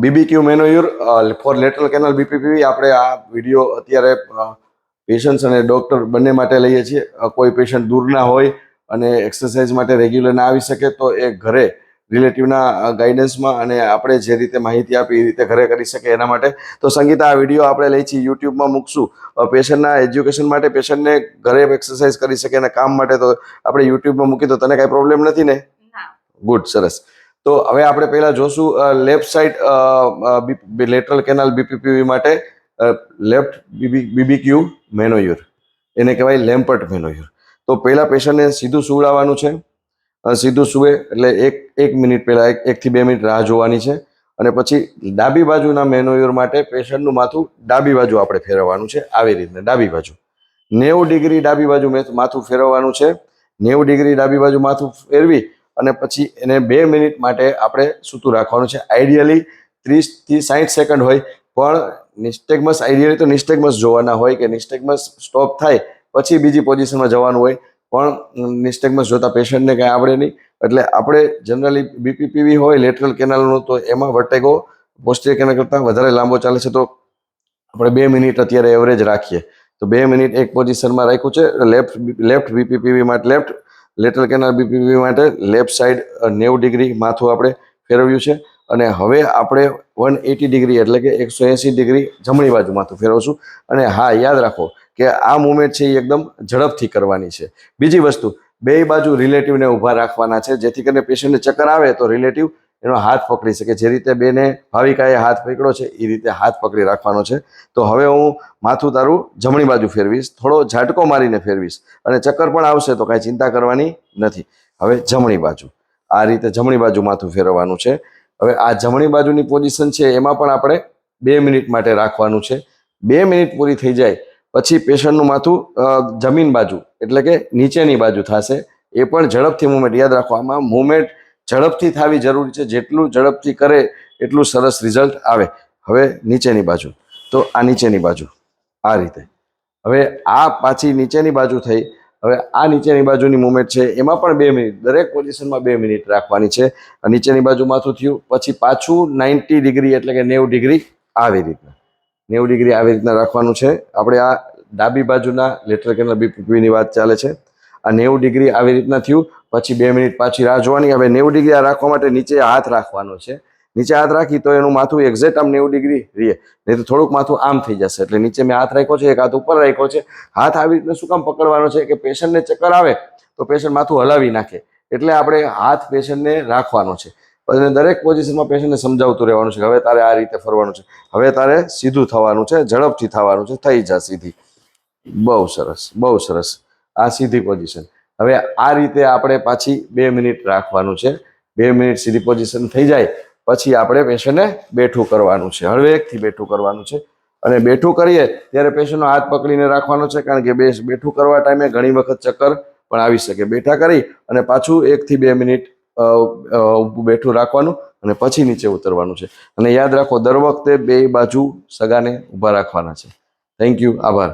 બીબીક્યુ મેનોયુર four lateral canal બીપીપીવી આપણે આ video અત્યારે પેશન્ટ્સ અને ડૉક્ટર બંને માટે લઈએ છીએ. કોઈ પેશન્ટ દૂરના હોય અને એક્સરસાઇઝ માટે રેગ્યુલર ના આવી શકે તો એ ઘરે રિલેટિવના ગાઈડન્સમાં અને આપણે જે રીતે માહિતી આપી એ રીતે ઘરે કરી શકે એના માટે. તો સંગીતા, આ વિડીયો આપણે લઈ છીએ યુટ્યુબમાં મૂકશું પેશન્ટના એજ્યુકેશન માટે, પેશન્ટને ઘરે એક્સરસાઇઝ કરી શકે અને કામ માટે. તો આપણે યુટ્યુબમાં મૂકી તો તને કાંઈ પ્રોબ્લેમ નથી ને? ગુડ, સરસ. તો હવે આપણે પહેલા જોશું લેફ્ટ સાઈડ લેટરલ કેનાલ બીપીપીવી માટે લેફ્ટ બીબીક્યુ મેનોયુર, એને કહેવાય લેમ્પર્ટ મેનોયુર. તો પહેલા પેશન્ટને સીધું સુવડાવવાનું છે. સીધું સુવે એટલે એક મિનિટ પહેલા 1 થી 2 મિનિટ રાહ જોવાની છે. અને પછી ડાબી બાજુના મેનોયુર માટે પેશન્ટનું માથું ડાબી બાજુ આપણે ફેરવવાનું છે. આવી રીતના ડાબી બાજુ 90 ડિગ્રી ડાબી બાજુ માથું ફેરવવાનું છે. 90 ડિગ્રી ડાબી બાજુ માથું ફેરવી અને પછી એને 2 મિનિટ માટે આપણે સૂતું રાખવાનું છે. આઈડિયલી 30 થી 60 સેકન્ડ હોય, પણ નિસ્ટેગ્મસ આઈડિયલી તો નિસ્ટેગ્મસ જોવાના હોય કે નિસ્ટેગ્મસ સ્ટોપ થાય પછી બીજી પોઝિશનમાં જવાનું હોય. પણ નિસ્ટેગ્મસ જોતા પેશન્ટને કાંઈ આવડે નહીં. એટલે આપણે જનરલી બીપીપીવી હોય લેટરલ કેનાલનું તો એમાં વર્ટેગો પોસ્ટિયર કેનાલ કરતાં વધારે લાંબો ચાલે છે. તો આપણે 2 મિનિટ અત્યારે એવરેજ રાખીએ તો 2 મિનિટ એક પોઝિશનમાં રાખ્યું છે. લેફ્ટ બીપીપીવી માટે, લેફ્ટ લેટરલ કેનાલ બીપીપીવી માટે લેફ્ટ સાઈડ 90 ડિગ્રી માથું આપણે ફેરવ્યું છે. અને હવે આપણે 180 ડિગ્રી એટલે કે 180 ડિગ્રી જમણી બાજુ માથું ફેરવશું. અને હા, યાદ રાખો કે આ મુવમેન્ટ છે એ એકદમ ઝડપથી કરવાની છે. બીજી વસ્તુ, બે બાજુ રિલેટિવને ઊભા રાખવાના છે, જેથી કરીને પેશન્ટને ચક્કર આવે તો રિલેટિવ એનો હાથ પકડી શકે. જે રીતે બેને ભાવિકાએ હાથ પકડ્યો છે એ રીતે હાથ પકડી રાખવાનો છે. તો હવે હું માથું તારું જમણી બાજુ ફેરવીશ, થોડો ઝાટકો મારીને ફેરવીશ અને ચક્કર પણ આવશે તો કાંઈ ચિંતા કરવાની નથી. હવે જમણી બાજુ આ રીતે જમણી બાજુ માથું ફેરવવાનું છે. હવે આ જમણી બાજુની પોઝિશન છે એમાં પણ આપણે 2 મિનિટ માટે રાખવાનું છે. 2 મિનિટ પૂરી થઈ જાય પછી પેશન્ટનું માથું જમીન બાજુ એટલે કે નીચેની બાજુ થશે. એ પણ ઝડપથી મુવમેન્ટ, યાદ રાખો આમાં મુવમેન્ટ ઝડપથી થવી જરૂરી છે. જેટલું ઝડપથી કરે એટલું સરસ રિઝલ્ટ આવે. હવે નીચેની બાજુ, તો આ નીચેની બાજુ આ રીતે. હવે આ પાછી નીચેની બાજુ થઈ. હવે આ નીચેની બાજુની મુવમેન્ટ છે એમાં પણ 2 મિનિટ, દરેક પોઝિશનમાં 2 મિનિટ રાખવાની છે. નીચેની બાજુ માથું થયું પછી પાછું 90 ડિગ્રી એટલે કે 90 ડિગ્રી આવી રીતના 90 ડિગ્રી આવી રીતના રાખવાનું છે. આપણે આ ડાબી બાજુના લેટરલ કેનાલ બીપીપીવીની વાત ચાલે છે. આ 90 ડિગ્રી આવી રીતના થયું પછી 2 મિનિટ પાછી રાહ જોવાની. હવે 90 ડિગ્રી આ રાખવા માટે નીચે હાથ રાખવાનો છે. નીચે હાથ રાખી તો એનું માથું એક્ઝેક્ટ આમ 90 ડિગ્રી રહે, નહીં તો થોડુંક માથું આમ થઈ જશે. એટલે નીચે મેં હાથ રાખ્યો છે, એક હાથ ઉપર રાખ્યો છે. હાથ આવી રીતના શું કામ પકડવાનો છે કે પેશન્ટને ચક્કર આવે તો પેશન્ટ માથું હલાવી નાખે, એટલે આપણે હાથ પેશન્ટને રાખવાનો છે. અને દરેક પોઝિશનમાં પેશન્ટને સમજાવતું રહેવાનું છે કે હવે તારે આ રીતે ફરવાનું છે, હવે તારે સીધું થવાનું છે, ઝડપથી થવાનું છે, થઈ જા સીધી. બહુ સરસ, બહુ સરસ. આ સીધી પોઝિશન. હવે આ રીતે આપણે પાછી 2 મિનિટ રાખવાનું છે. 2 મિનિટ સીધી પોઝિશન થઈ જાય પછી આપણે પેશન્ટને બેઠું કરવાનું છે. હળવેકથી બેઠું કરવાનું છે. અને બેઠું કરીએ ત્યારે પેશન્ટનો હાથ પકડીને રાખવાનો છે, કારણ કે બેઠું કરવા ટાઈમે ઘણી વખત ચક્કર પણ આવી શકે. બેઠા કરી અને પાછું 1 થી 2 મિનિટ બેઠું રાખવાનું અને પછી નીચે ઉતરવાનું છે. અને યાદ રાખો દર વખતે બે બાજુ સગાને ઊભા રાખવાના છે. થેન્ક યુ, આભાર.